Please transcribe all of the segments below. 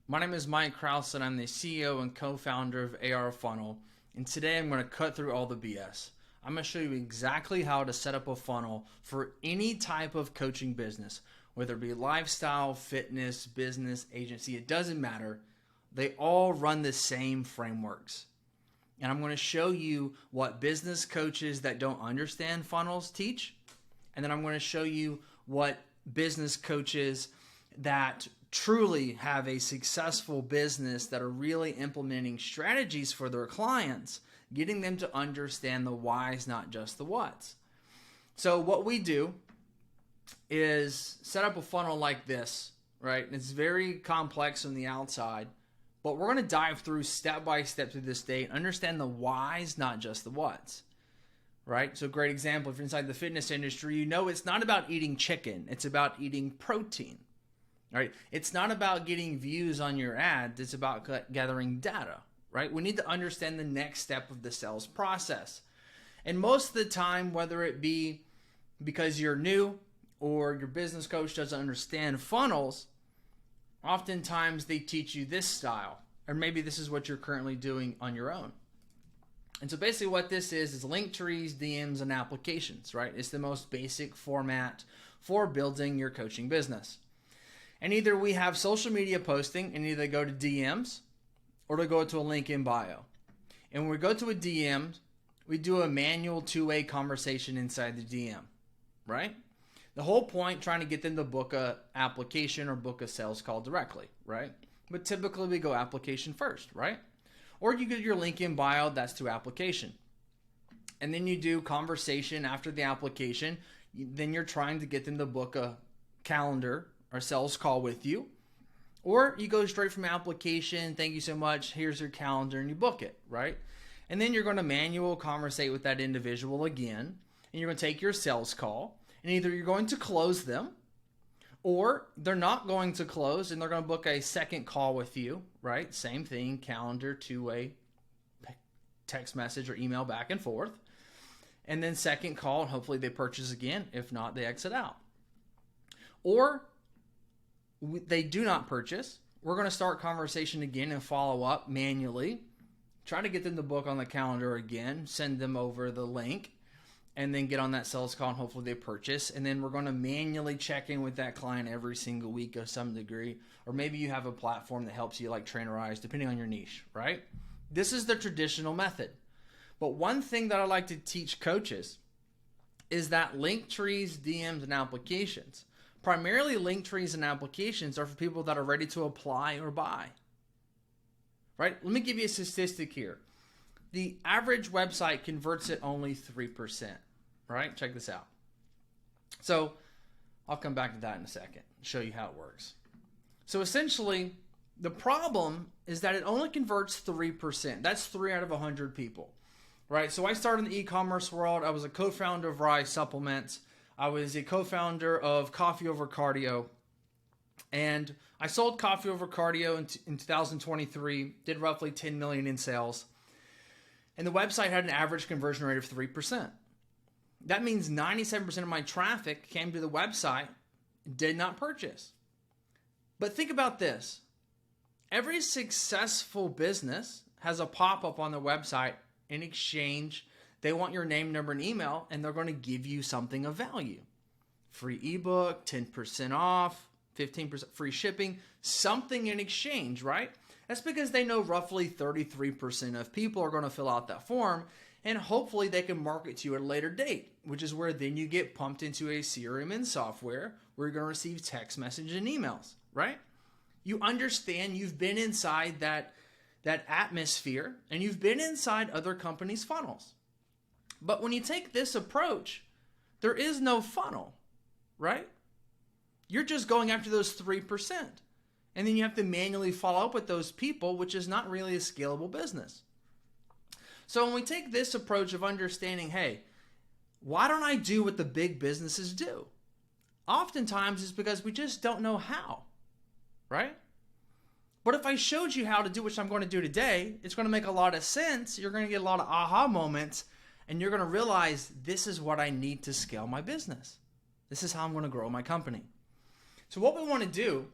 My name is Mike Krause and I'm the CEO and co-founder of AR Funnel. And today I'm going to cut through all the BS. I'm going to show you exactly how to set up a funnel for any type of coaching business, whether it be lifestyle, fitness, business, agency, it doesn't matter. They all run the same frameworks. And I'm going to show you what business coaches that don't understand funnels teach. And then I'm going to show you what business coaches that truly have a successful business that are really implementing strategies for their clients, getting them to understand the whys, not just the whats. So what we do is set up a funnel like this, right? It's very complex on the outside, but we're going to dive through step by step through this day and understand the whys, not just the whats. Right? So great example, if you're inside the fitness industry, you know it's not about eating chicken. It's about eating protein. Right? It's not about getting views on your ads. It's about gathering data. Right? We need to understand the next step of the sales process. And most of the time, whether it be because you're new or your business coach doesn't understand funnels, oftentimes they teach you this style. Or maybe this is what you're currently doing on your own. And so basically what this is link trees, DMs, and applications, right? It's the most basic format for building your coaching business. And either we have social media posting and either go to DMs or to go to a link in bio. And when we go to a DM, we do a manual two-way conversation inside the DM, right? The whole point trying to get them to book a application or book a sales call directly, right? But typically we go application first, right? Or you get your link in bio, that's to application. And then you do conversation after the application. Then you're trying to get them to book a calendar or sales call with you. Or you go straight from application, thank you so much, here's your calendar, and you book it, right? And then you're going to manual conversate with that individual again. And you're going to take your sales call. And either you're going to close them, or they're not going to close and they're going to book a second call with you, right? Same thing, calendar, two-way, text message or email back and forth. And then second call, and hopefully they purchase again. If not, they exit out. Or they do not purchase. We're going to start conversation again and follow up manually. Try to get them to book on the calendar again. Send them over the link. And then get on that sales call and hopefully they purchase. And then we're going to manually check in with that client every single week of some degree. Or maybe you have a platform that helps you like Trainerize, depending on your niche, right? This is the traditional method. But one thing that I like to teach coaches is that link trees, DMs, and applications, primarily link trees and applications, are for people that are ready to apply or buy, right? Let me give you a statistic here. The average website converts at only 3%. Right? Check this out. So I'll come back to that in a second, show you how it works. So essentially, the problem is that it only converts 3%. That's 3 out of 100 people, right? So I started in the e-commerce world. I was a co-founder of Rise Supplements. I was a co-founder of Coffee Over Cardio. And I sold Coffee Over Cardio in 2023, did roughly 10 million in sales. And the website had an average conversion rate of 3%. That means 97% of my traffic came to the website, did not purchase. But think about this. Every successful business has a pop-up on their website. In exchange, they want your name, number, and email, and they're going to give you something of value. Free ebook, 10% off, 15% free shipping, something in exchange, right? That's because they know roughly 33% of people are going to fill out that form, and hopefully they can market to you at a later date, which is where then you get pumped into a CRM and software where you're going to receive text messages and emails, right? You understand you've been inside that atmosphere and you've been inside other companies' funnels. But when you take this approach, there is no funnel, right? You're just going after those 3%. And then you have to manually follow up with those people, which is not really a scalable business. So when we take this approach of understanding, hey, why don't I do what the big businesses do? Oftentimes it's because we just don't know how, right? But if I showed you how to do what I'm going to do today, it's going to make a lot of sense. You're going to get a lot of aha moments, and you're going to realize this is what I need to scale my business. This is how I'm going to grow my company. So what we want to do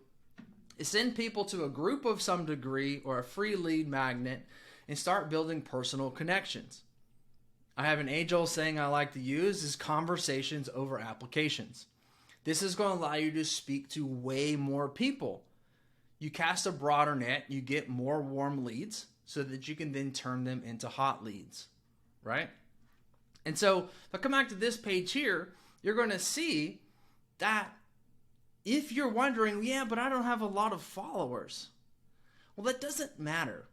Send people to a group of some degree or a free lead magnet and start building personal connections. I have an age-old saying I like to use is conversations over applications. This is going to allow you to speak to way more people. You cast a broader net, you get more warm leads so that you can then turn them into hot leads, right? And so if I come back to this page here, you're going to see that if you're wondering, yeah, but I don't have a lot of followers. Well, that doesn't matter.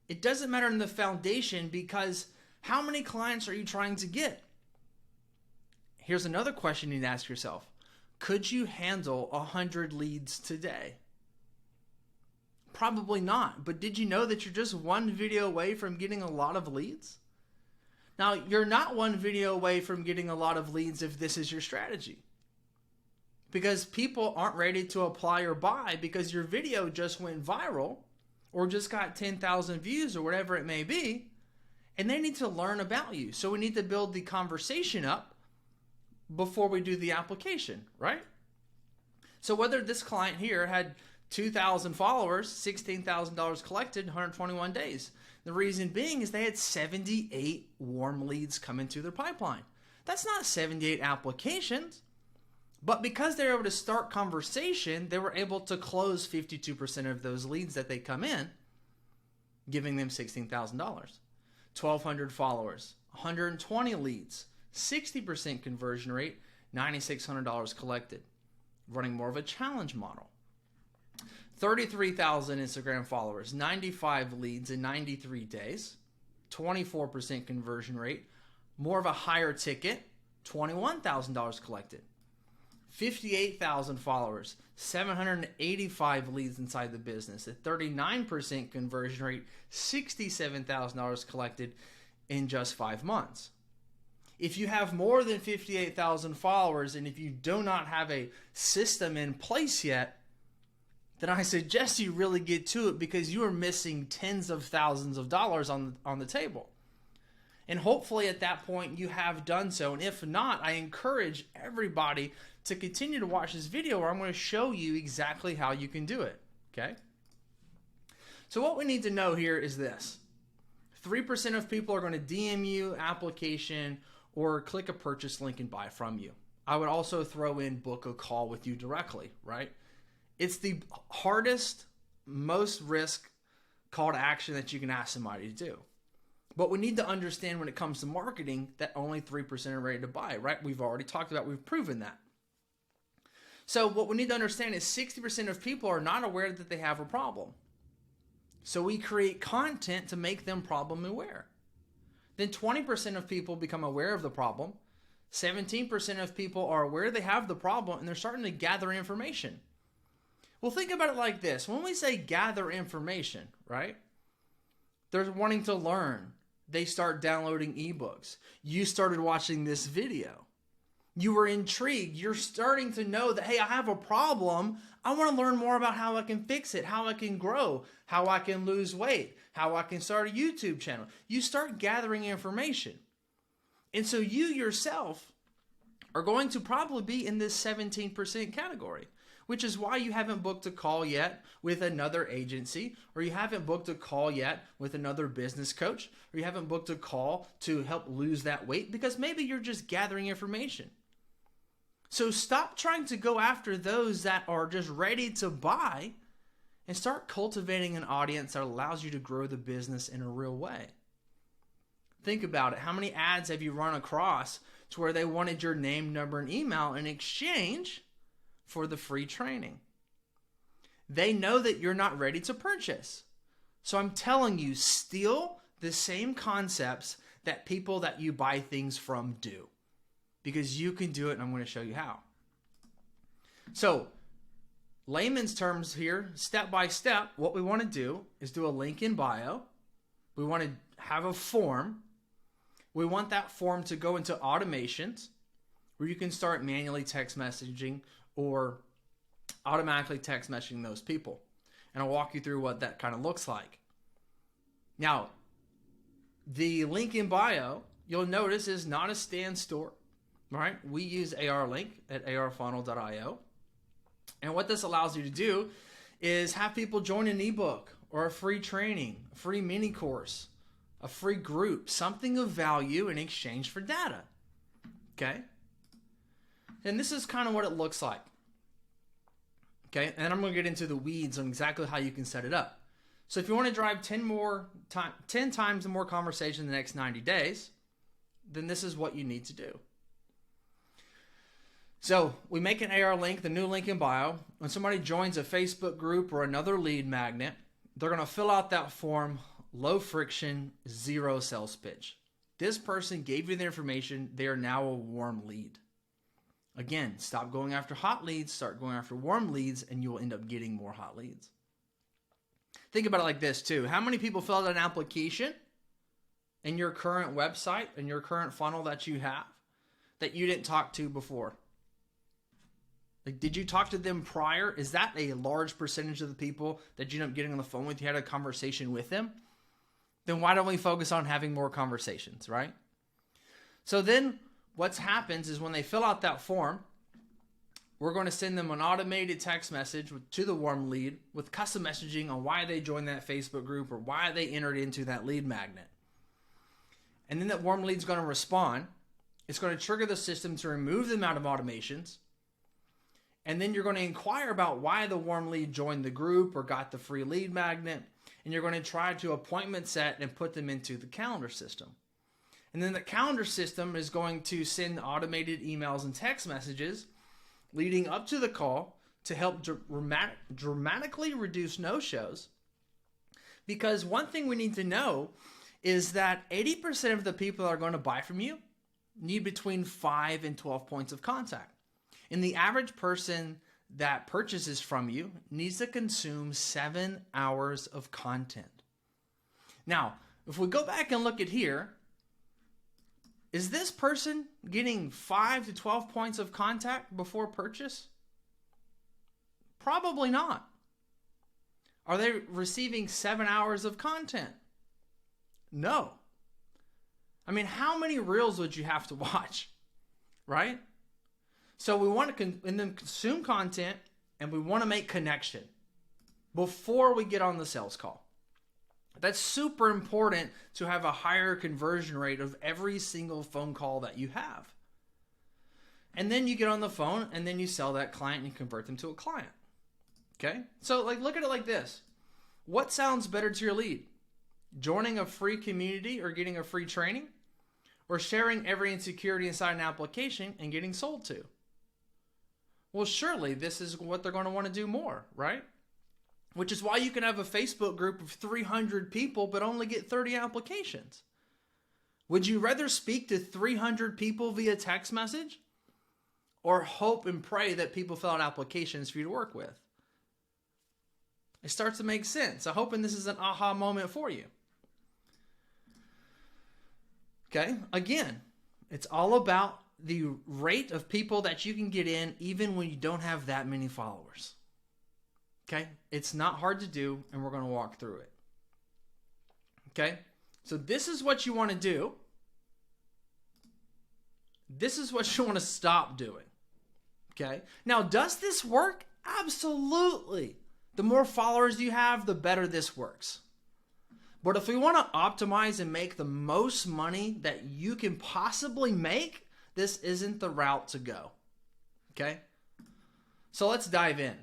It doesn't matter in the foundation because how many clients are you trying to get? Here's another question you need to ask yourself. Could you handle 100 leads today? Probably not, but did you know that you're just one video away from getting a lot of leads? Now, you're not one video away from getting a lot of leads if this is your strategy. Because people aren't ready to apply or buy because your video just went viral or just got 10,000 views or whatever it may be, and they need to learn about you. So we need to build the conversation up before we do the application, right? So whether this client here had 2,000 followers, $16,000 collected, 121 days. The reason being is they had 78 warm leads come into their pipeline. That's not 78 applications. But because they're able to start conversation, they were able to close 52% of those leads that they come in, giving them $16,000. 1,200 followers, 120 leads, 60% conversion rate, $9,600 collected. Running more of a challenge model. 33,000 Instagram followers, 95 leads in 93 days, 24% conversion rate, more of a higher ticket, $21,000 collected. 58,000 followers, 785 leads inside the business, a 39% conversion rate, $67,000 collected in just 5 months. If you have more than 58,000 followers and if you do not have a system in place yet, then I suggest you really get to it because you are missing tens of thousands of dollars on the table. And hopefully at that point you have done so. And if not, I encourage everybody to continue to watch this video where I'm going to show you exactly how you can do it. Okay? So what we need to know here is this. 3% of people are going to DM you application or click a purchase link and buy from you. I would also throw in book a call with you directly, right? It's the hardest, most risk call to action that you can ask somebody to do. But we need to understand when it comes to marketing that only 3% are ready to buy, right? We've already talked about, we've proven that. So what we need to understand is 60% of people are not aware that they have a problem. So we create content to make them problem aware. Then 20% of people become aware of the problem. 17% of people are aware they have the problem and they're starting to gather information. Well, think about it like this. When we say gather information, right? They're wanting to learn. They start downloading ebooks. You started watching this video. You were intrigued. You're starting to know that, hey, I have a problem. I want to learn more about how I can fix it, how I can grow, how I can lose weight, how I can start a YouTube channel. You start gathering information. And so you yourself are going to probably be in this 17% category, which is why you haven't booked a call yet with another agency, or you haven't booked a call yet with another business coach, or you haven't booked a call to help lose that weight because maybe you're just gathering information. So stop trying to go after those that are just ready to buy and start cultivating an audience that allows you to grow the business in a real way. Think about it. How many ads have you run across to where they wanted your name, number, and email in exchange for the free training? They know that you're not ready to purchase. So I'm telling you, steal the same concepts that people that you buy things from do. Because you can do it, and I'm going to show you how. So, layman's terms here, step by step, what we want to do is do a link in bio. We want to have a form. We want that form to go into automations where you can start manually text messaging or automatically text messaging those people. And I'll walk you through what that kind of looks like. Now, the link in bio, you'll notice, is not a stand store. Right? We use AR Link at arfunnel.io. And what this allows you to do is have people join an ebook or a free training, a free mini course, a free group, something of value in exchange for data. Okay? And this is kind of what it looks like. Okay? And I'm going to get into the weeds on exactly how you can set it up. So if you want to drive 10 times more conversation in the next 90 days, then this is what you need to do. So we make an AR link, the new link in bio. When somebody joins a Facebook group or another lead magnet, they're going to fill out that form, low friction, zero sales pitch. This person gave you the information. They are now a warm lead. Again, stop going after hot leads, start going after warm leads, and you will end up getting more hot leads. Think about it like this too. How many people filled out an application in your current website, in your current funnel that you have, that you didn't talk to before? Like, did you talk to them prior? Is that a large percentage of the people that you end up getting on the phone with? You had a conversation with them? Then why don't we focus on having more conversations, right? So then what happens is when they fill out that form, we're going to send them an automated text message to the warm lead with custom messaging on why they joined that Facebook group or why they entered into that lead magnet. And then that warm lead's going to respond. It's going to trigger the system to remove them out of automations. And then you're going to inquire about why the warm lead joined the group or got the free lead magnet. And you're going to try to appointment set and put them into the calendar system. And then the calendar system is going to send automated emails and text messages leading up to the call to help dramatically reduce no-shows. Because one thing we need to know is that 80% of the people that are going to buy from you need between 5 and 12 points of contact. And the average person that purchases from you needs to consume 7 hours of content. Now, if we go back and look at here, is this person getting 5 to 12 points of contact before purchase? Probably not. Are they receiving 7 hours of content? No. I mean, how many reels would you have to watch, right? So we want to consume content and we want to make connection before we get on the sales call. That's super important to have a higher conversion rate of every single phone call that you have. And then you get on the phone and then you sell that client and you convert them to a client. Okay? So look at it like this. What sounds better to your lead? Joining a free community or getting a free training? Or sharing every insecurity inside an application and getting sold to? Well, surely this is what they're going to want to do more, right? Which is why you can have a Facebook group of 300 people but only get 30 applications. Would you rather speak to 300 people via text message or hope and pray that people fill out applications for you to work with? It starts to make sense. I'm hoping this is an aha moment for you. Okay, again, it's all about the rate of people that you can get in even when you don't have that many followers. Okay, it's not hard to do, and we're going to walk through it. Okay, so this is what you want to do. This is what you want to stop doing. Okay, now does this work? Absolutely. The more followers you have, the better this works. But if we want to optimize and make the most money that you can possibly make, this isn't the route to go. Okay, so let's dive in.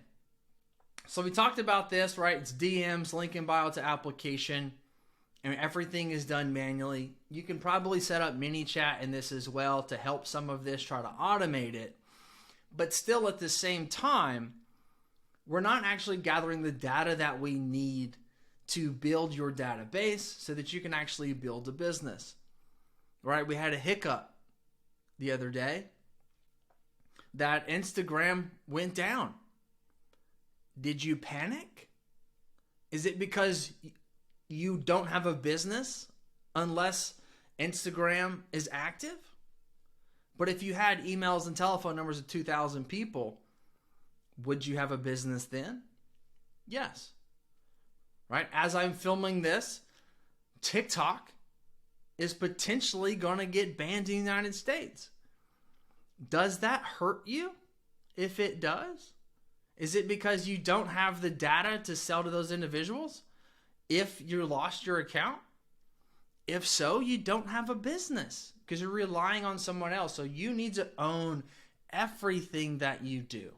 So we talked about this, right? It's DMs, link in bio to application, and everything is done manually. You can probably set up ManyChat in this as well to help some of this, try to automate it. But still at the same time, we're not actually gathering the data that we need to build your database so that you can actually build a business, right? We had a hiccup the other day that Instagram went down. Did you panic? Is it because you don't have a business unless Instagram is active? But if you had emails and telephone numbers of 2,000 people, would you have a business then? Yes. Right? As I'm filming this, TikTok is potentially going to get banned in the United States. Does that hurt you? If it does, Is it because you don't have the data to sell to those individuals? If you lost your account? If so, you don't have a business because you're relying on someone else. So you need to own everything that you do.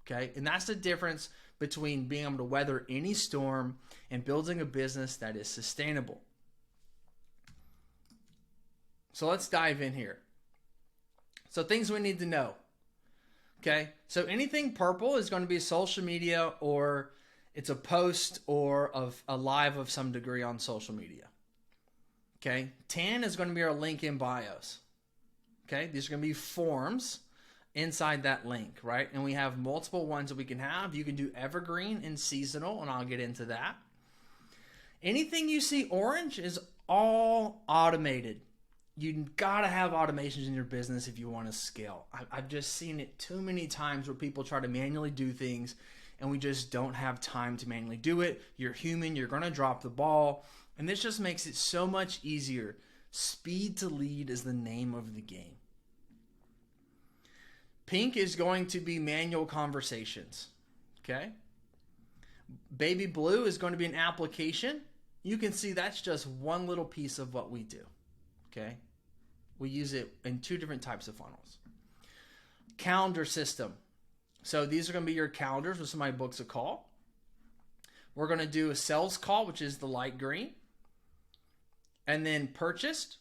Okay. And that's the difference between being able to weather any storm and building a business that is sustainable. So let's dive in here. So things we need to know. Okay. So anything purple is going to be social media, or it's a post or of a live of some degree on social media. Okay. Tan is going to be our link in bios. Okay. These are going to be forms inside that link, right? And we have multiple ones that we can have. You can do evergreen and seasonal, and I'll get into that. Anything you see orange is all automated. You gotta have automations in your business if you want to scale. I've just seen it too many times where people try to manually do things and we just don't have time to manually do it. You're human, you're gonna drop the ball, and this just makes it so much easier. Speed to lead is the name of the game. Pink is going to be manual conversations, okay? Baby blue is going to be an application. You can see that's just one little piece of what we do, okay? We use it in two different types of funnels. Calendar system. So these are going to be your calendars when somebody books a call. We're going to do a sales call, which is the light green. And then purchased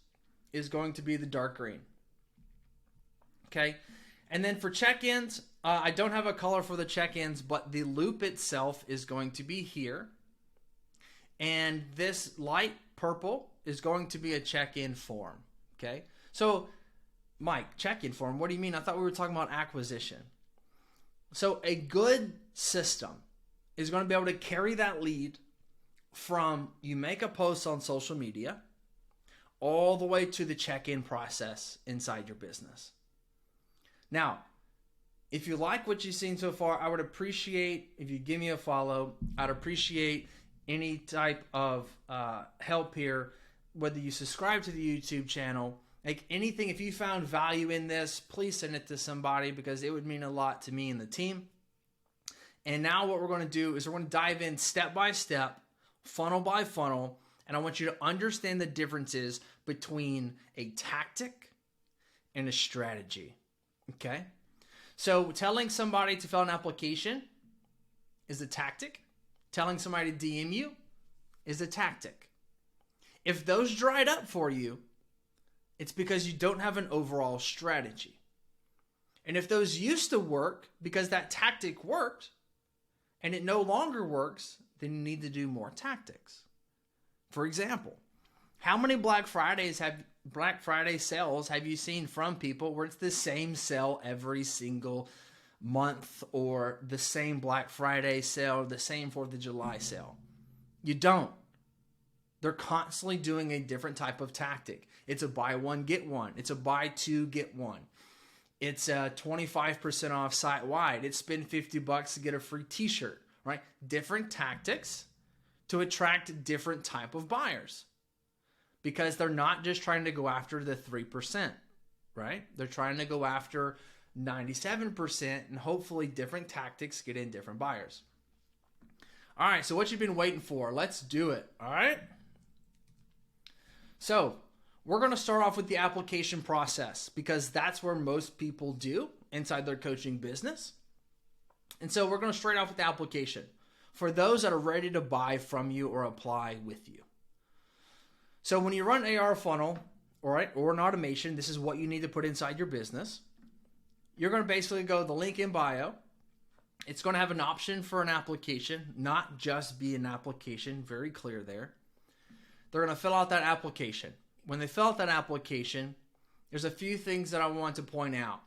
is going to be the dark green. Okay. And then for check-ins, I don't have a color for the check-ins, but the loop itself is going to be here. And this light purple is going to be a check-in form. Okay. So, Mike, check-in form, what do you mean? I thought we were talking about acquisition. So a good system is going to be able to carry that lead from you make a post on social media all the way to the check-in process inside your business. Now, if you like what you've seen so far, I would appreciate if you give me a follow. I'd appreciate any type of help here, whether you subscribe to the YouTube channel, like anything. If you found value in this, please send it to somebody because it would mean a lot to me and the team. And now what we're going to do is we're going to dive in step by step, funnel by funnel, and I want you to understand the differences between a tactic and a strategy. Okay? So telling somebody to fill an application is a tactic. Telling somebody to DM you is a tactic. If those dried up for you, it's because you don't have an overall strategy. And if those used to work because that tactic worked and it no longer works, then you need to do more tactics. For example, how many Black Friday sales have you seen from people where it's the same sale every single month, or the same Black Friday sale, or the same 4th of July sale? You don't. They're constantly doing a different type of tactic. It's a buy one, get one. It's a buy two, get one. It's a 25% off site-wide. It's spend $50 to get a free t-shirt, right? Different tactics to attract different type of buyers, because they're not just trying to go after the 3%, right? They're trying to go after 97%, and hopefully different tactics get in different buyers. All right, so what you've been waiting for, let's do it, all right? So we're going to start off with the application process because that's where most people do inside their coaching business. And so we're going to straight off with the application for those that are ready to buy from you or apply with you. So when you run AR funnel, all right, or an automation, this is what you need to put inside your business. You're going to basically go to the link in bio. It's going to have an option for an application, not just be an application, very clear there. They're going to fill out that application. When they fill out that application, there's a few things that I want to point out.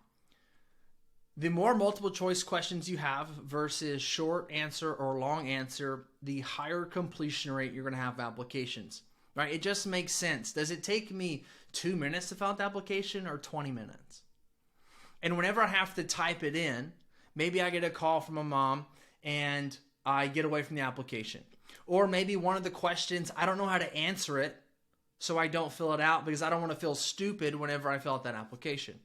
The more multiple choice questions you have versus short answer or long answer, the higher completion rate you're going to have of applications, right? It just makes sense. Does it take me 2 minutes to fill out the application or 20 minutes? And whenever I have to type it in, maybe I get a call from a mom and I get away from the application. Or maybe one of the questions, I don't know how to answer it, so I don't fill it out because I don't want to feel stupid whenever I fill out that application.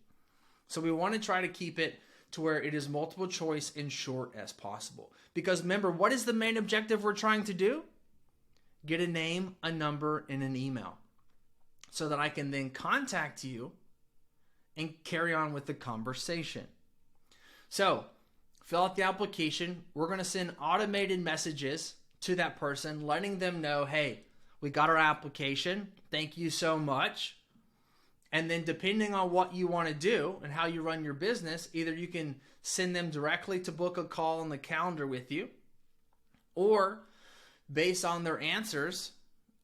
So we want to try to keep it to where it is multiple choice and short as possible. Because remember, what is the main objective we're trying to do? Get a name, a number, and an email so that I can then contact you and carry on with the conversation. So, fill out the application. We're going to send automated messages to that person, letting them know, hey, we got our application. Thank you so much. And then depending on what you want to do and how you run your business, either you can send them directly to book a call on the calendar with you, or based on their answers,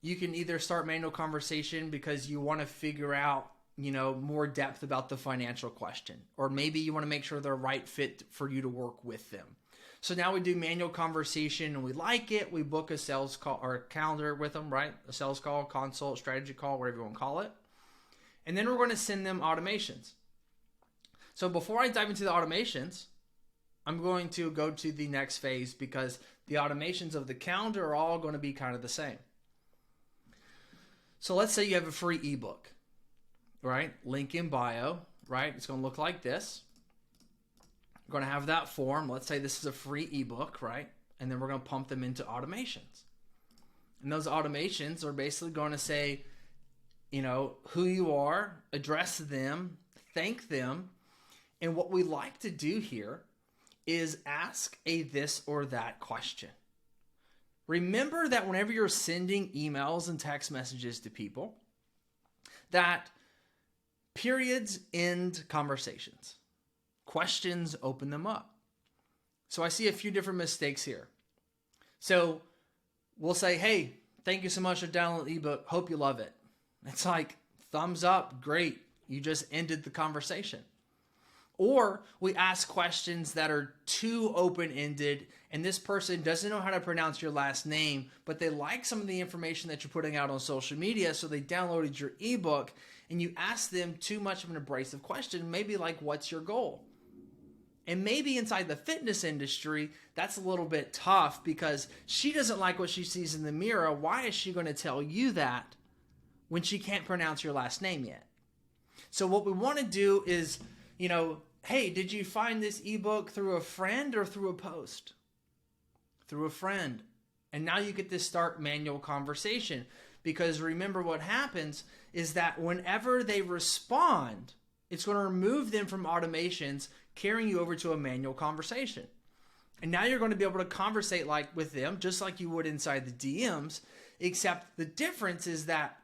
you can either start manual conversation because you want to figure out, more depth about the financial question, or maybe you want to make sure they're a right fit for you to work with them. So now we do manual conversation and we like it. We book a sales call or calendar with them, right? A sales call, consult, strategy call, whatever you want to call it. And then we're going to send them automations. So before I dive into the automations, I'm going to go to the next phase because the automations of the calendar are all going to be kind of the same. So let's say you have a free ebook, right? Link in bio, right? It's going to look like this. We're going to have that form. Let's say this is a free ebook, right? And then we're going to pump them into automations. And those automations are basically going to say, who you are, address them, thank them. And what we like to do here is ask a this or that question. Remember that whenever you're sending emails and text messages to people, that periods end conversations. Questions open them up. So I see a few different mistakes here. So we'll say, hey, thank you so much for downloading the ebook. Hope you love it. It's like, thumbs up, great. You just ended the conversation. Or we ask questions that are too open-ended and this person doesn't know how to pronounce your last name, but they like some of the information that you're putting out on social media, so they downloaded your ebook and you ask them too much of an abrasive question, maybe like, what's your goal? And maybe inside the fitness industry, that's a little bit tough because she doesn't like what she sees in the mirror. Why is she going to tell you that when she can't pronounce your last name yet? So what we want to do is, hey, did you find this ebook through a friend or through a post? Through a friend. And now you get to start manual conversation, because remember what happens is that whenever they respond, it's going to remove them from automations, carrying you over to a manual conversation. And now you're going to be able to conversate like with them, just like you would inside the DMs, except the difference is that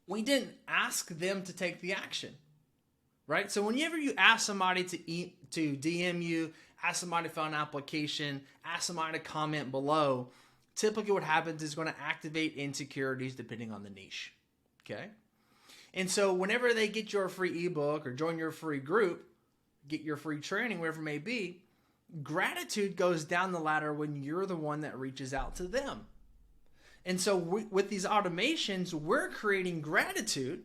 we didn't ask them to take the action, right? So whenever you ask somebody to DM you, ask somebody to fill an application, ask somebody to comment below, typically what happens is going to activate insecurities depending on the niche, okay? And so whenever they get your free ebook or join your free group, get your free training, whatever it may be, gratitude goes down the ladder when you're the one that reaches out to them. And so with these automations, we're creating gratitude,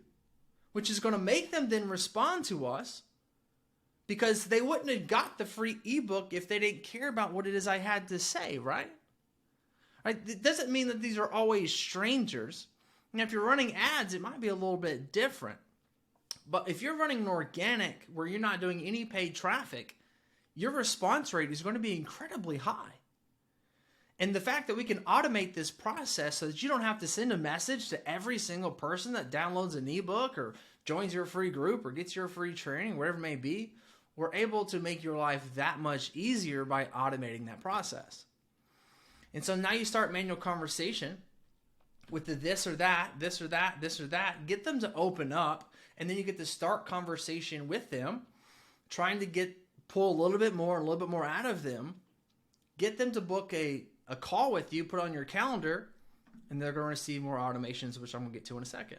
which is going to make them then respond to us, because they wouldn't have got the free ebook if they didn't care about what it is I had to say, right? It doesn't mean that these are always strangers. And if you're running ads, it might be a little bit different. But if you're running an organic where you're not doing any paid traffic, your response rate is going to be incredibly high. And the fact that we can automate this process so that you don't have to send a message to every single person that downloads an ebook or joins your free group or gets your free training, whatever it may be, we're able to make your life that much easier by automating that process. And so now you start manual conversation with the this or that, this or that, this or that, get them to open up, and then you get to start conversation with them, trying to pull a little bit more out of them, get them to book a call with you, put on your calendar, and they're going to receive more automations, which I'm going to get to in a second.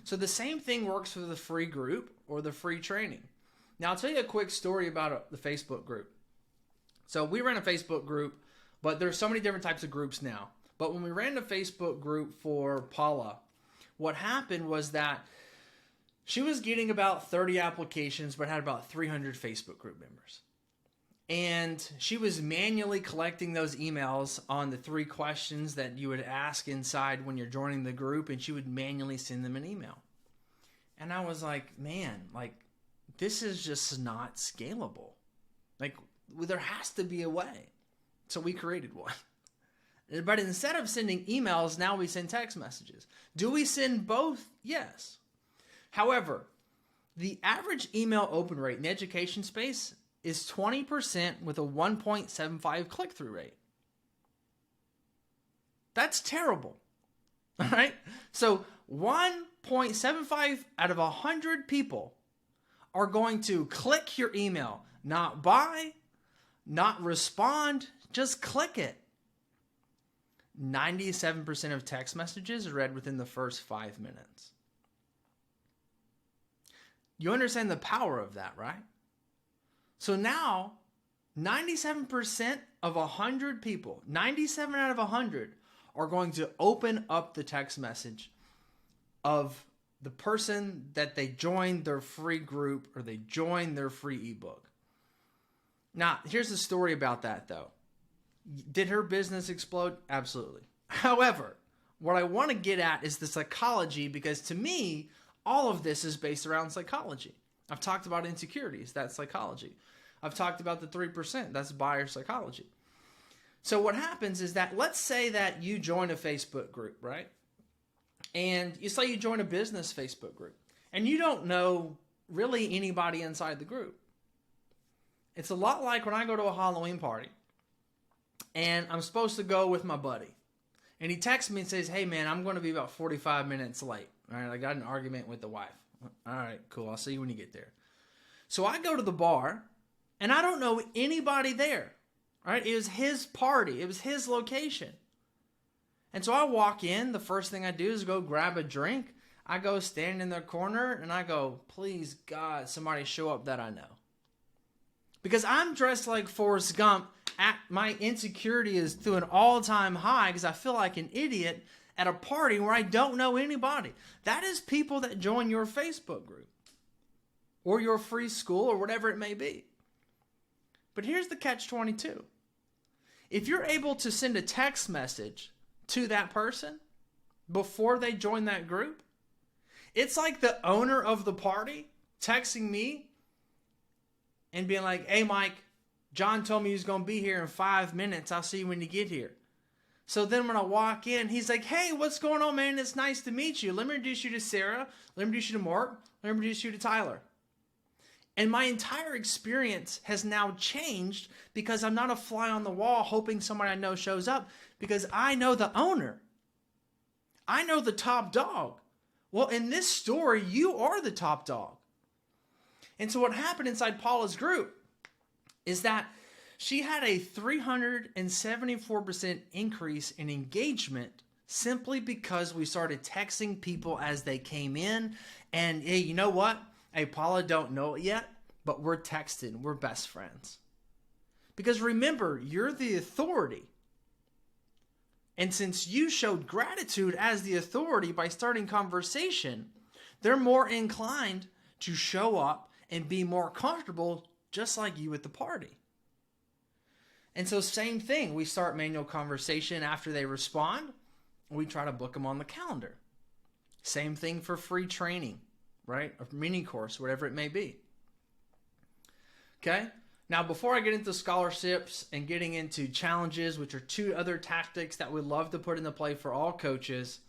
So the same thing works for the free group or the free training. Now, I'll tell you a quick story about the Facebook group. So we ran a Facebook group, but there's so many different types of groups now. But when we ran the Facebook group for Paula, what happened was that she was getting about 30 applications, but had about 300 Facebook group members. And she was manually collecting those emails on the 3 questions that you would ask inside when you're joining the group, and she would manually send them an email. And I was like, man, this is just not scalable. Like, well, there has to be a way. So we created one. But instead of sending emails, now we send text messages. Do we send both? Yes. However, the average email open rate in the education space is 20% with a 1.75 click-through rate. That's terrible. All right? So 1.75 out of 100 people are going to click your email, not buy, not respond, just click it. 97% of text messages are read within the first 5 minutes. You understand the power of that, right? So now, 97% of 100 people, 97 out of 100, are going to open up the text message of the person that they joined their free group or they joined their free ebook. Now, here's the story about that, though. Did her business explode? Absolutely. However, what I want to get at is the psychology, because to me, all of this is based around psychology. I've talked about insecurities. That's psychology. I've talked about the 3%. That's buyer psychology. So what happens is that, let's say that you join a Facebook group, right? And you say you join a business Facebook group, and you don't know really anybody inside the group. It's a lot like when I go to a Halloween party, and I'm supposed to go with my buddy. And he texts me and says, hey man, I'm going to be about 45 minutes late. All right, I got an argument with the wife. All right, cool. I'll see you when you get there. So I go to the bar, and I don't know anybody there. All right, it was his party. It was his location. And so I walk in. The first thing I do is go grab a drink. I go stand in the corner, and I go, please, God, somebody show up that I know. Because I'm dressed like Forrest Gump. My insecurity is to an all-time high because I feel like an idiot at a party where I don't know anybody. That is people that join your Facebook group or your free school or whatever it may be. But here's the catch-22. If you're able to send a text message to that person before they join that group, it's like the owner of the party texting me and being like, hey, Mike, John told me he was going to be here in 5 minutes. I'll see you when you get here. So then when I walk in, he's like, hey, what's going on, man? It's nice to meet you. Let me introduce you to Sarah. Let me introduce you to Mark. Let me introduce you to Tyler. And my entire experience has now changed because I'm not a fly on the wall hoping somebody I know shows up, because I know the owner. I know the top dog. Well, in this story, you are the top dog. And so what happened inside Paula's group is that she had a 374% increase in engagement simply because we started texting people as they came in. And hey, you know what? Hey, Paula don't know it yet, but we're texting. We're best friends. Because remember, you're the authority. And since you showed gratitude as the authority by starting conversation, they're more inclined to show up and be more comfortable just like you at the party. And so same thing, we start manual conversation after they respond. We try to book them on the calendar. Same thing for free training, right? A mini course, whatever it may be. Okay? Now, before I get into scholarships and getting into challenges, which are two other tactics that we love to put into play for all coaches,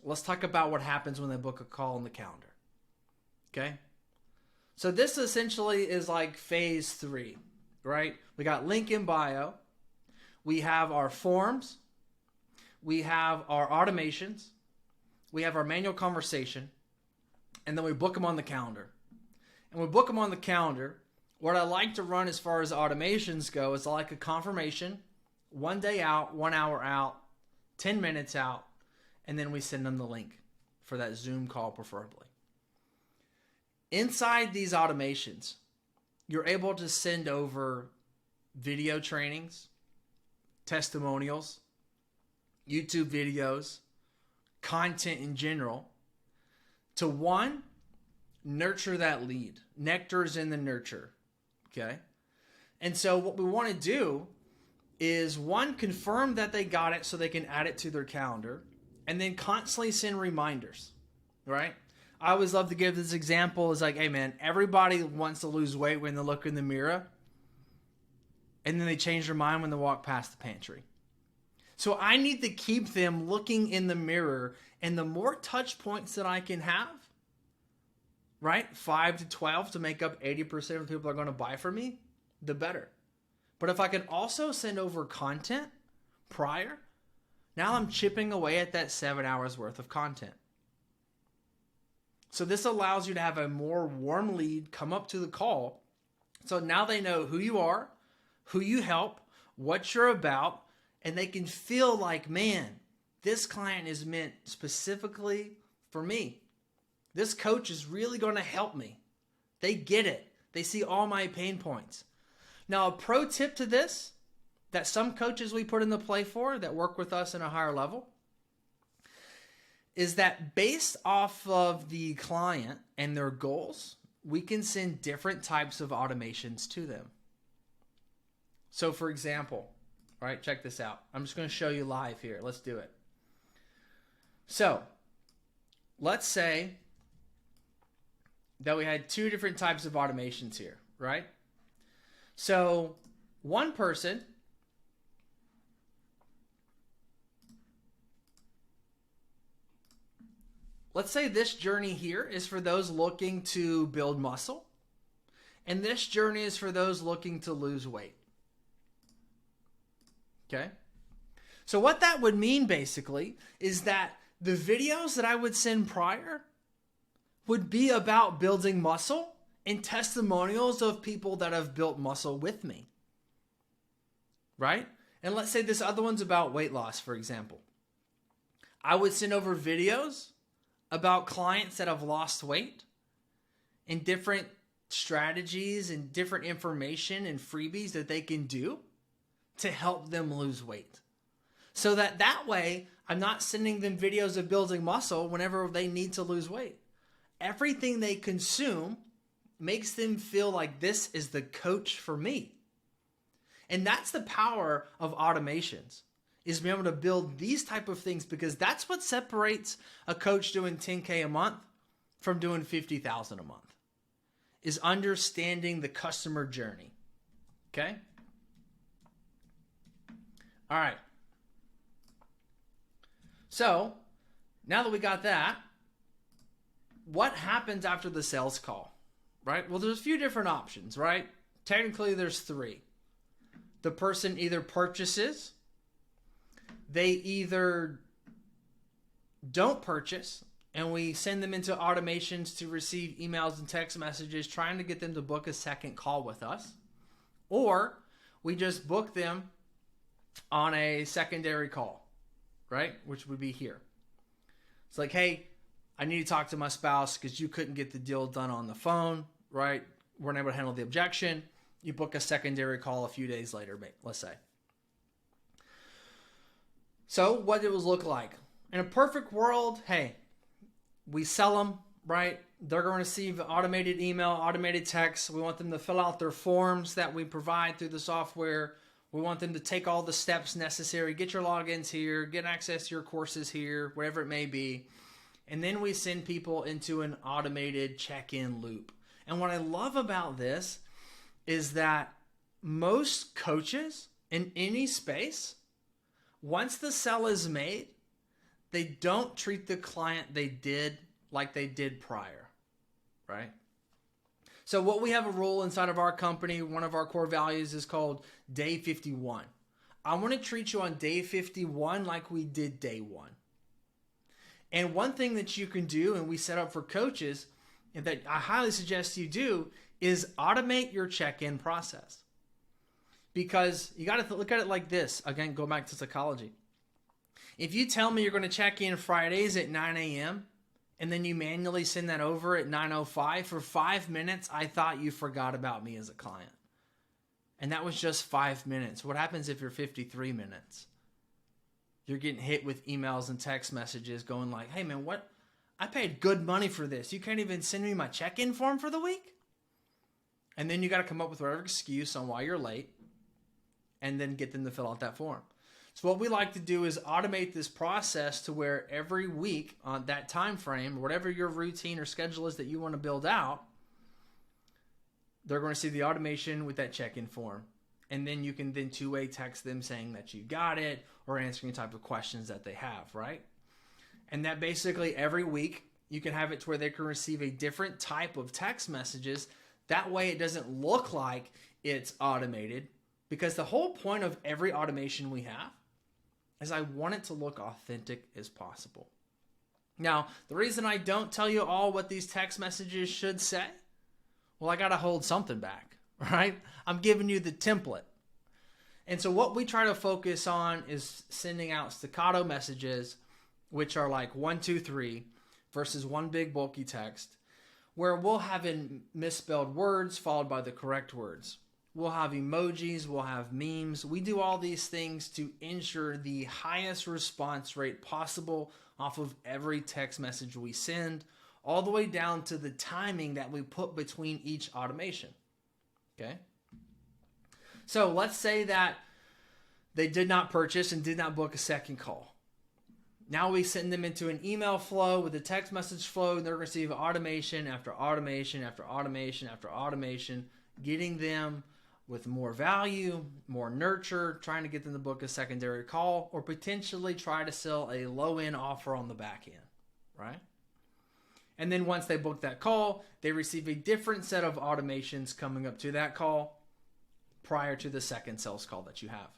let's talk about what happens when they book a call on the calendar. Okay? So this essentially is like phase 3, right? We got link in bio. We have our forms. We have our automations. We have our manual conversation. And then we book them on the calendar. And we book them on the calendar. What I like to run as far as automations go is I like a confirmation, 1 day out, 1 hour out, 10 minutes out, and then we send them the link for that Zoom call preferably. Inside these automations, you're able to send over video trainings, testimonials, YouTube videos, content in general to one, nurture that lead. Nectar is in the nurture. Okay. And so what we want to do is one, confirm that they got it so they can add it to their calendar, and then constantly send reminders, right? I always love to give this example. It's like, hey man, everybody wants to lose weight when they look in the mirror. and then they change their mind when they walk past the pantry. So I need to keep them looking in the mirror, and the more touch points that I can have, right, 5 to 12 to make up 80% of the people that are going to buy from me, the better. But if I can also send over content prior, now I'm chipping away at that 7 hours worth of content. So this allows you to have a more warm lead come up to the call. So now they know who you are, who you help, what you're about, and they can feel like, man, this client is meant specifically for me. This coach is really going to help me. They get it. They see all my pain points. Now, a pro tip to this that some coaches we put into play for that work with us in a higher level is that based off of the client and their goals, we can send different types of automations to them. So for example, all right, check this out. I'm just going to show you live here. Let's do it. So let's say that we had two different types of automations here, right? So one person let's say this journey here is for those looking to build muscle, and this journey is for those looking to lose weight. Okay? So what that would mean basically is that the videos that I would send prior would be about building muscle and testimonials of people that have built muscle with me. Right? And let's say this other one's about weight loss, for example. I would send over videos about clients that have lost weight and different strategies and different information and freebies that they can do to help them lose weight. So that way, I'm not sending them videos of building muscle whenever they need to lose weight. Everything they consume makes them feel like this is the coach for me. And that's the power of automations, is being able to build these type of things, because that's what separates a coach doing 10K a month from doing 50,000 a month, is understanding the customer journey. Okay? All right. So now that we got that, what happens after the sales call, right? Well, there's a few different options, right? Technically, there's three. The person either purchases, they either don't purchase, and we send them into automations to receive emails and text messages trying to get them to book a second call with us, or we just book them on a secondary call, right? Which would be here. It's like, hey, I need to talk to my spouse because you couldn't get the deal done on the phone, right? Weren't able to handle the objection. You book a secondary call a few days later, let's say. So what it would look like. In a perfect world, hey, we sell them, right? They're going to receive automated email, automated text. We want them to fill out their forms that we provide through the software. We want them to take all the steps necessary, get your logins here, get access to your courses here, whatever it may be. And then we send people into an automated check-in loop. And what I love about this is that most coaches in any space, once the sell is made, they don't treat the client like they did prior, right? So what we have a rule inside of our company, one of our core values is called Day 51. I want to treat you on Day 51 like we did Day 1. And one thing that you can do, and we set up for coaches, and that I highly suggest you do, is automate your check-in process. Because you got to look at it like this. Again, go back to psychology. If you tell me you're going to check in Fridays at 9 a.m., and then you manually send that over at 9:05, for 5 minutes, I thought you forgot about me as a client. And that was just 5 minutes. What happens if you're 53 minutes? You're getting hit with emails and text messages going like, hey man, what? I paid good money for this. You can't even send me my check-in form for the week? And then you got to come up with whatever excuse on why you're late and then get them to fill out that form. So what we like to do is automate this process to where every week on that time frame, whatever your routine or schedule is that you want to build out, they're going to see the automation with that check-in form. And then you can then two-way text them saying that you got it or answering the type of questions that they have, right? And that basically every week you can have it to where they can receive a different type of text messages. That way it doesn't look like it's automated, because the whole point of every automation we have is I want it to look authentic as possible. Now, the reason I don't tell you all what these text messages should say, well, I got to hold something back, right? I'm giving you the template. And so what we try to focus on is sending out staccato messages, which are like 1, 2, 3 versus one big bulky text, where we'll have in misspelled words followed by the correct words. We'll have emojis, we'll have memes. We do all these things to ensure the highest response rate possible off of every text message we send, all the way down to the timing that we put between each automation. Okay? So let's say that they did not purchase and did not book a second call. Now we send them into an email flow with a text message flow, and they're going to receive automation after automation after automation after automation, getting them with more value, more nurture, trying to get them to book a secondary call, or potentially try to sell a low-end offer on the back end, right? And then once they book that call, they receive a different set of automations coming up to that call prior to the second sales call that you have.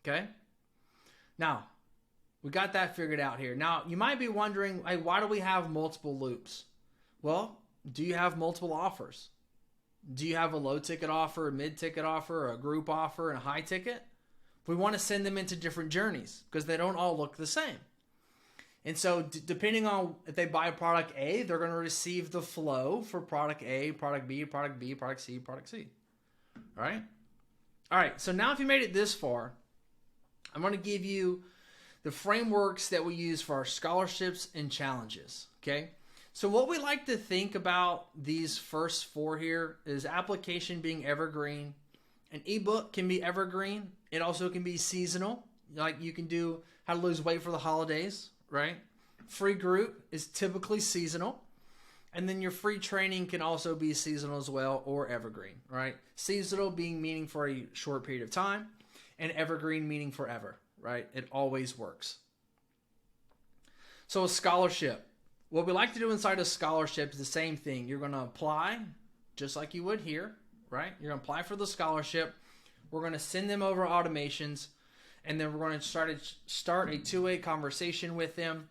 Okay? Now, we got that figured out here. Now, you might be wondering, hey, why do we have multiple loops? Well, do you have multiple offers? Do you have a low ticket offer, a mid ticket offer, a group offer, and a high ticket? We want to send them into different journeys because they don't all look the same. And so depending on if they buy product A, they're going to receive the flow for product A, product B, product B, product C, product C. All right? All right, so now if you made it this far, I'm going to give you the frameworks that we use for our scholarships and challenges, okay? So what we like to think about these first four here is application being evergreen. An ebook can be evergreen. It also can be seasonal. Like you can do how to lose weight for the holidays, right? Free group is typically seasonal. And then your free training can also be seasonal as well, or evergreen, right? Seasonal being meaning for a short period of time, and evergreen meaning forever, right? It always works. So a scholarship. What we like to do inside a scholarship is the same thing. You're going to apply just like you would here, right? You're going to apply for the scholarship. We're going to send them over automations, and then we're going to start a two-way conversation with them.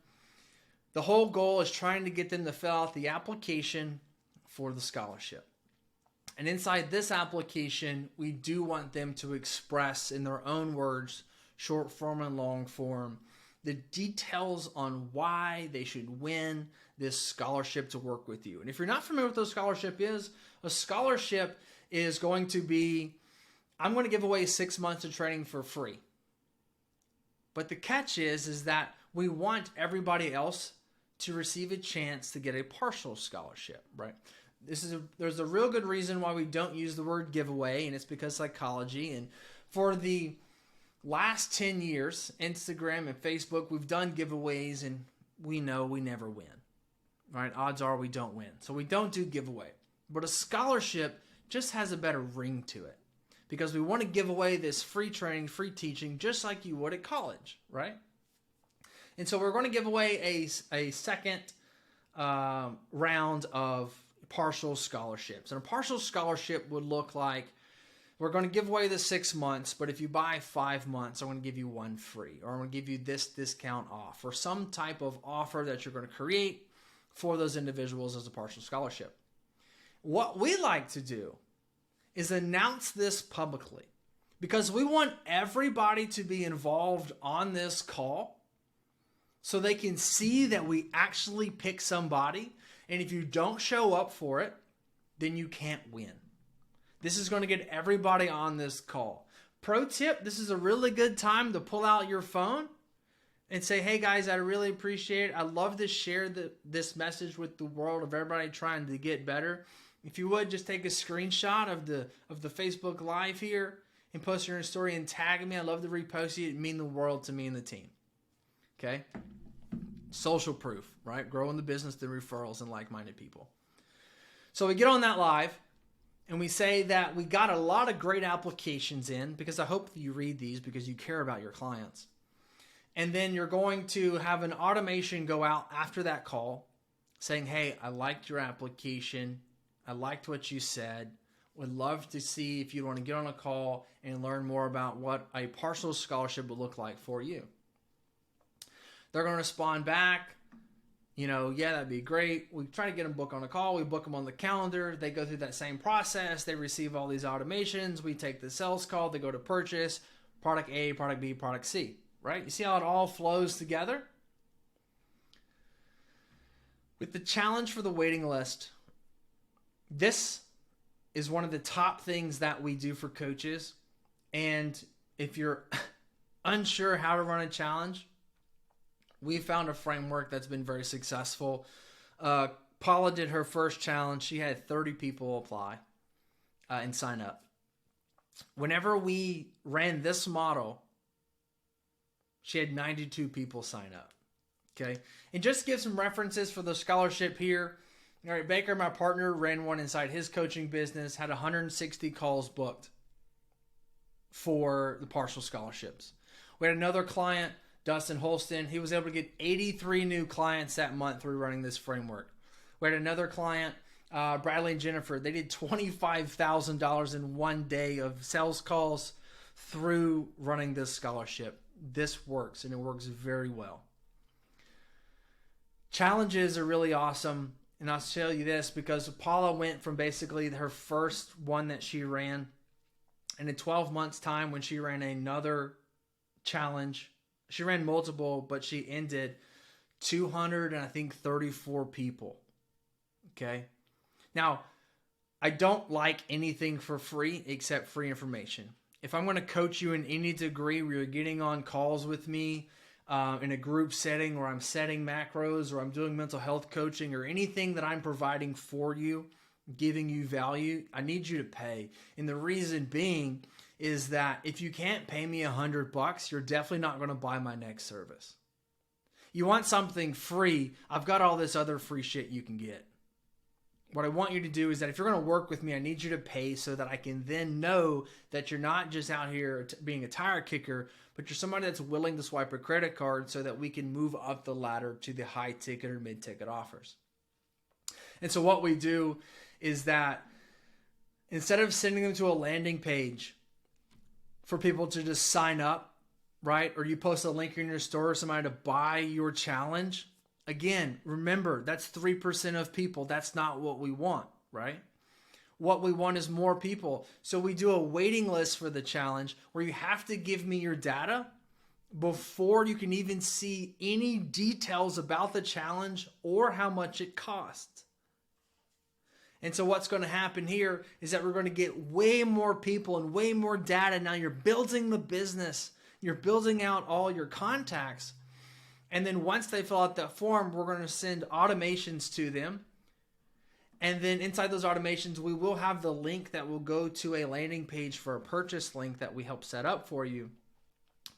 The whole goal is trying to get them to fill out the application for the scholarship. And inside this application, we do want them to express in their own words, short form and long form, the details on why they should win this scholarship to work with you. And if you're not familiar with what a scholarship is going to be, I'm going to give away 6 months of training for free. But the catch is that we want everybody else to receive a chance to get a partial scholarship, right? There's a real good reason why we don't use the word giveaway, and it's because psychology. And for the last 10 years, Instagram and Facebook, we've done giveaways, and we know we never win, right? Odds are we don't win. So we don't do giveaway. But a scholarship just has a better ring to it because we want to give away this free training, free teaching, just like you would at college, right? And so we're going to give away a second round of partial scholarships. And a partial scholarship would look like, we're going to give away the 6 months, but if you buy 5 months, I'm going to give you one free, or I'm going to give you this discount off, or some type of offer that you're going to create for those individuals as a partial scholarship. What we like to do is announce this publicly because we want everybody to be involved on this call so they can see that we actually pick somebody. And if you don't show up for it, then you can't win. This is going to get everybody on this call. Pro tip, this is a really good time to pull out your phone and say, hey guys, I really appreciate it. I'd love to share this message with the world of everybody trying to get better. If you would, just take a screenshot of the Facebook Live here and post it in your story and tag me. I'd love to repost it. It'd mean the world to me and the team. Okay? Social proof, right? Growing the business through referrals and like-minded people. So we get on that live. and we say that we got a lot of great applications in, because I hope that you read these because you care about your clients. And then you're going to have an automation go out after that call saying, hey, I liked your application. I liked what you said. Would love to see if you want to get on a call and learn more about what a partial scholarship would look like for you. They're going to respond back, yeah, that'd be great. We try to get them booked on a call. We book them on the calendar. They go through that same process. They receive all these automations. We take the sales call. They go to purchase product A, product B, product C, right? You see how it all flows together? With the challenge for the waiting list, this is one of the top things that we do for coaches. And if you're unsure how to run a challenge, we found a framework that's been very successful. Paula did her first challenge. She had 30 people apply and sign up. Whenever we ran this model, she had 92 people sign up. Okay. And just to give some references for the scholarship here. All right, Baker, my partner, ran one inside his coaching business, had 160 calls booked for the partial scholarships. We had another client, Dustin Holston. He was able to get 83 new clients that month through running this framework. We had another client, Bradley and Jennifer. They did $25,000 in one day of sales calls through running this scholarship. This works, and it works very well. Challenges are really awesome. And I'll tell you this, because Paula went from basically her first one that she ran, and in 12 months' time when she ran another challenge, she ran multiple, but she ended 234 people. Okay. Now, I don't like anything for free except free information. If I'm going to coach you in any degree where you're getting on calls with me, in a group setting, or I'm setting macros, or I'm doing mental health coaching, or anything that I'm providing for you, giving you value, I need you to pay. And the reason being is that if you can't pay me $100, you're definitely not going to buy my next service. You want something free, I've got all this other free shit you can get. What I want you to do is that if you're going to work with me, I need you to pay so that I can then know that you're not just out here being a tire kicker, but you're somebody that's willing to swipe a credit card so that we can move up the ladder to the high ticket or mid ticket offers. And so what we do is that instead of sending them to a landing page for people to just sign up, right? Or you post a link in your store for somebody to buy your challenge. Again, remember, that's 3% of people. That's not what we want, right? What we want is more people. So we do a waiting list for the challenge where you have to give me your data before you can even see any details about the challenge or how much it costs. And so what's going to happen here is that we're going to get way more people and way more data. Now you're building the business. You're building out all your contacts. And then once they fill out that form, we're going to send automations to them. And then inside those automations, we will have the link that will go to a landing page for a purchase link that we help set up for you.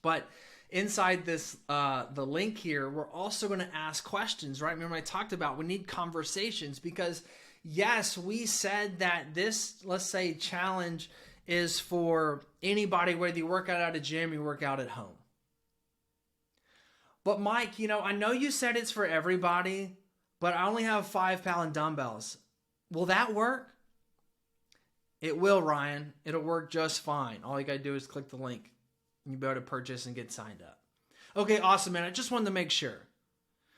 But inside this, the link here, we're also going to ask questions, right? Remember I talked about we need conversations because yes, we said that this, let's say, challenge is for anybody, whether you work out at a gym, you work out at home. But Mike, I know you said it's for everybody, but I only have 5-pound dumbbells. Will that work? It will, Ryan. It'll work just fine. All you got to do is click the link. And you'll be able to purchase and get signed up. Okay, awesome, man. I just wanted to make sure.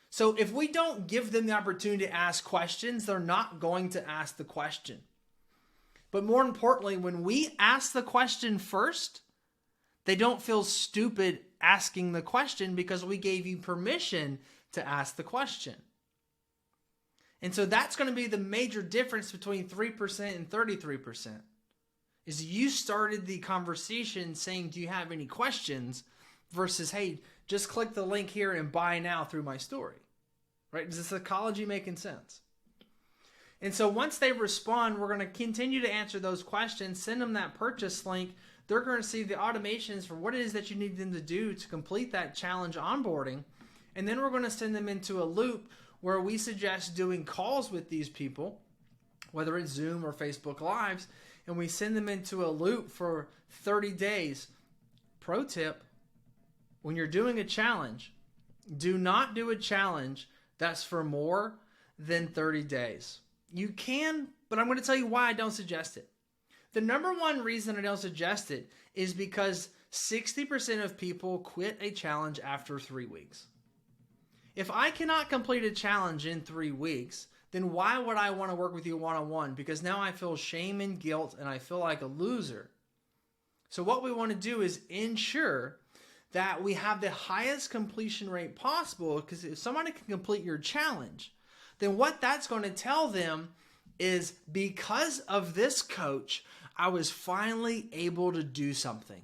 So if we don't give them the opportunity to ask questions, they're not going to ask the question. But more importantly, when we ask the question first, they don't feel stupid asking the question because we gave you permission to ask the question. And so that's going to be the major difference between 3% and 33%. Is you started the conversation saying, do you have any questions? Versus, hey, just click the link here and buy now through my story. Right? Is the psychology making sense? And so once they respond, we're going to continue to answer those questions, send them that purchase link. They're going to see the automations for what it is that you need them to do to complete that challenge onboarding. And then we're going to send them into a loop where we suggest doing calls with these people whether it's Zoom or Facebook Lives, and we send them into a loop for 30 days. Pro tip, when you're doing a challenge, do not do a challenge that's for more than 30 days. You can, but I'm going to tell you why I don't suggest it. The number one reason I don't suggest it is because 60% of people quit a challenge after 3 weeks. If I cannot complete a challenge in 3 weeks, then why would I want to work with you one-on-one? Because now I feel shame and guilt and I feel like a loser. So what we want to do is ensure that we have the highest completion rate possible, because if somebody can complete your challenge, then what that's going to tell them is, because of this coach, I was finally able to do something.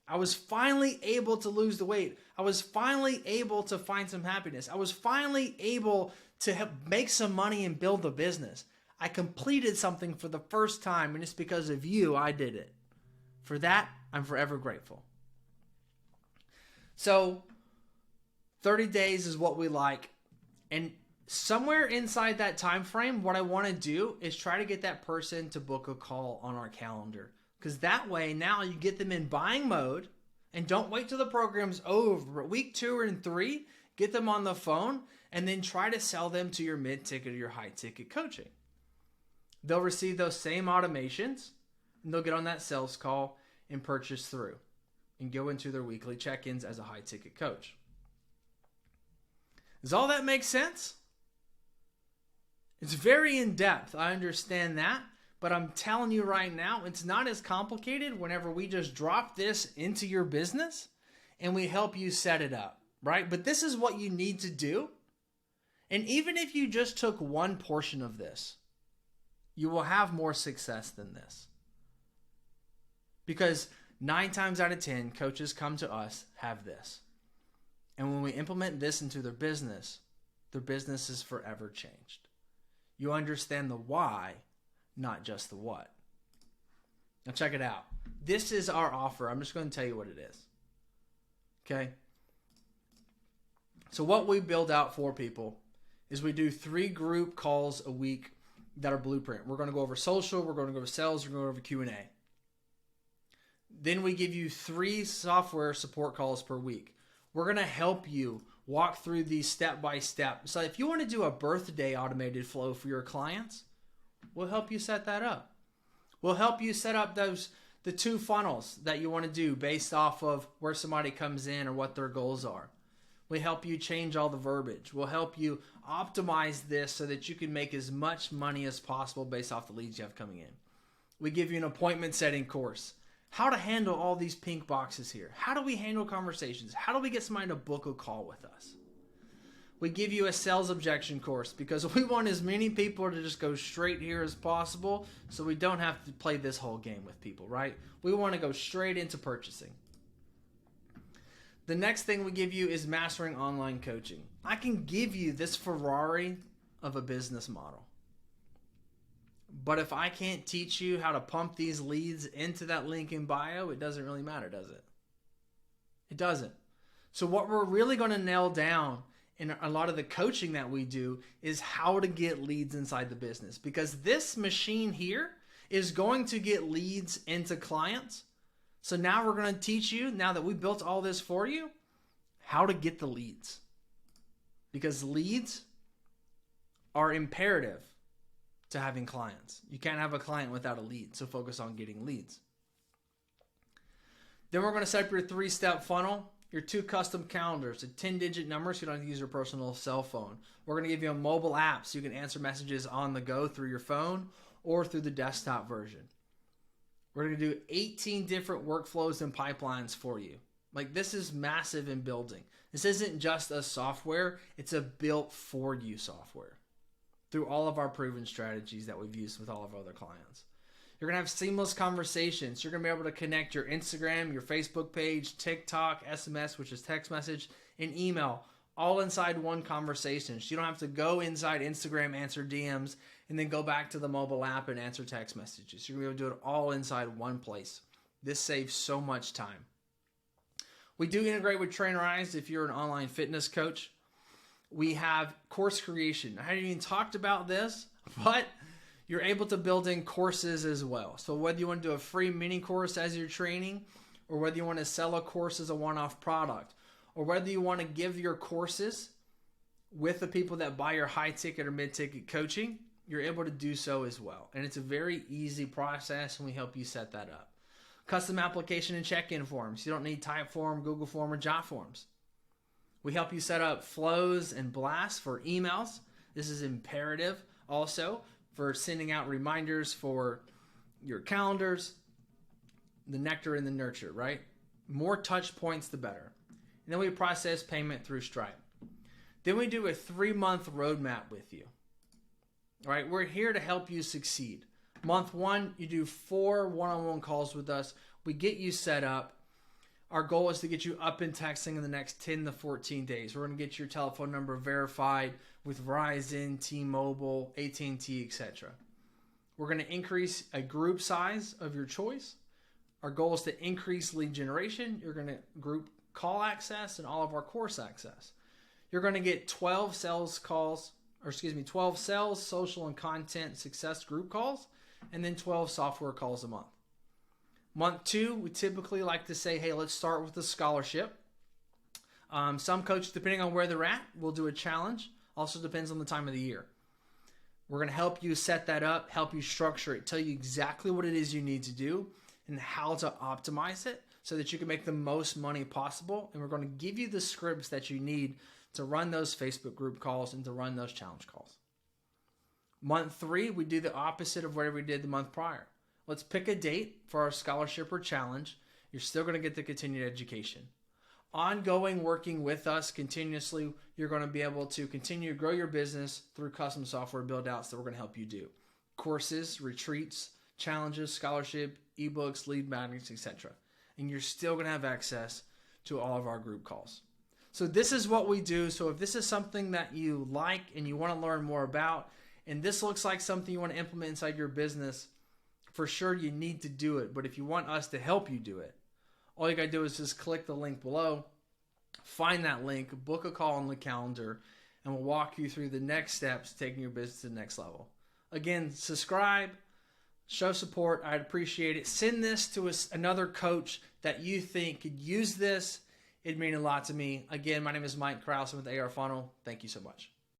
I was finally able to lose the weight. I was finally able to find some happiness. I was finally able to make some money and build a business. I completed something for the first time, and it's because of you I did it. For that, I'm forever grateful. So 30 days is what we like. And somewhere inside that time frame, what I want to do is try to get that person to book a call on our calendar. Because that way, now you get them in buying mode, and don't wait till the program's over. Week 2 and 3, get them on the phone, and then try to sell them to your mid-ticket or your high-ticket coaching. They'll receive those same automations, and they'll get on that sales call and purchase through and go into their weekly check-ins as a high-ticket coach. Does all that make sense? It's very in-depth. I understand that. But I'm telling you right now, it's not as complicated whenever we just drop this into your business and we help you set it up, right? But this is what you need to do. And even if you just took one portion of this, you will have more success than this. Because 9 times out of 10, coaches come to us, have this. And when we implement this into their business is forever changed. You understand the why, not just the what. Now check it out. This is our offer. I'm just going to tell you what it is. Okay? So what we build out for people is we do 3 group calls a week that are blueprint. We're going to go over social, we're going to go over sales, we're going to go over Q&A. Then we give you 3 software support calls per week. We're going to help you walk through these step by step. So if you want to do a birthday automated flow for your clients, we'll help you set that up. We'll help you set up the 2 funnels that you want to do based off of where somebody comes in or what their goals are. We help you change all the verbiage. We'll help you optimize this so that you can make as much money as possible based off the leads you have coming in. We give you an appointment setting course. How to handle all these pink boxes here. How do we handle conversations? How do we get somebody to book a call with us? We give you a sales objection course because we want as many people to just go straight here as possible, so we don't have to play this whole game with people, right? We want to go straight into purchasing. The next thing we give you is mastering online coaching. I can give you this Ferrari of a business model. But if I can't teach you how to pump these leads into that link in bio, it doesn't really matter, does it? It doesn't. So what we're really going to nail down in a lot of the coaching that we do is how to get leads inside the business. Because this machine here is going to get leads into clients. So now we're going to teach you, now that we built all this for you, how to get the leads. Because leads are imperative to having clients. You can't have a client without a lead, so focus on getting leads. Then we're going to set up your 3-step funnel, your 2 custom calendars, a 10-digit number so you don't have to use your personal cell phone. We're going to give you a mobile app so you can answer messages on the go through your phone or through the desktop version. We're going to do 18 different workflows and pipelines for you. Like, this is massive in building. This isn't just a software, it's a built for you software. Through all of our proven strategies that we've used with all of our other clients. You're going to have seamless conversations. You're going to be able to connect your Instagram, your Facebook page, TikTok, SMS, which is text message, and email, all inside one conversation. So you don't have to go inside Instagram, answer DMs, and then go back to the mobile app and answer text messages. You're going to be able to do it all inside one place. This saves so much time. We do integrate with Trainerize if you're an online fitness coach. We have course creation. I haven't even talked about this, but You're able to build in courses as well. So whether you want to do a free mini course as you're training, or whether you want to sell a course as a one-off product, or whether you want to give your courses with the people that buy your high-ticket or mid-ticket coaching, you're able to do so as well. And it's a very easy process, and we help you set that up. Custom application and check-in forms. You don't need Typeform, Google Form, or JotForms. We help you set up flows and blasts for emails. This is imperative also for sending out reminders for your calendars, the nectar and the nurture, right? More touch points, the better. And then we process payment through Stripe. Then we do a 3-month roadmap with you. All right, we're here to help you succeed. Month 1, you do 4 one-on-one calls with us. We get you set up. Our goal is to get you up in texting in the next 10 to 14 days. We're going to get your telephone number verified with Verizon, T-Mobile, AT&T, etc. We're going to increase a group size of your choice. Our goal is to increase lead generation. You're going to group call access and all of our course access. You're going to get 12 sales, social, and content success group calls, and then 12 software calls a month. Month 2, we typically like to say, hey, let's start with the scholarship. Some coaches, depending on where they're at, will do a challenge. Also depends on the time of the year. We're going to help you set that up, help you structure it, tell you exactly what it is you need to do and how to optimize it so that you can make the most money possible. And we're going to give you the scripts that you need to run those Facebook group calls and to run those challenge calls. Month 3, we do the opposite of whatever we did the month prior. Let's pick a date for our scholarship or challenge. You're still going to get the continued education. Ongoing working with us continuously, you're going to be able to continue to grow your business through custom software build-outs that we're going to help you do. Courses, retreats, challenges, scholarship, ebooks, lead magnets, etc. And you're still going to have access to all of our group calls. So this is what we do. So if this is something that you like and you want to learn more about, and this looks like something you want to implement inside your business, for sure you need to do it. But if you want us to help you do it, all you got to do is just click the link below, find that link, book a call on the calendar, and we'll walk you through the next steps taking your business to the next level. Again, subscribe, show support. I'd appreciate it. Send this to another coach that you think could use this. It'd mean a lot to me. Again, my name is Mike Krause with AR Funnel. Thank you so much.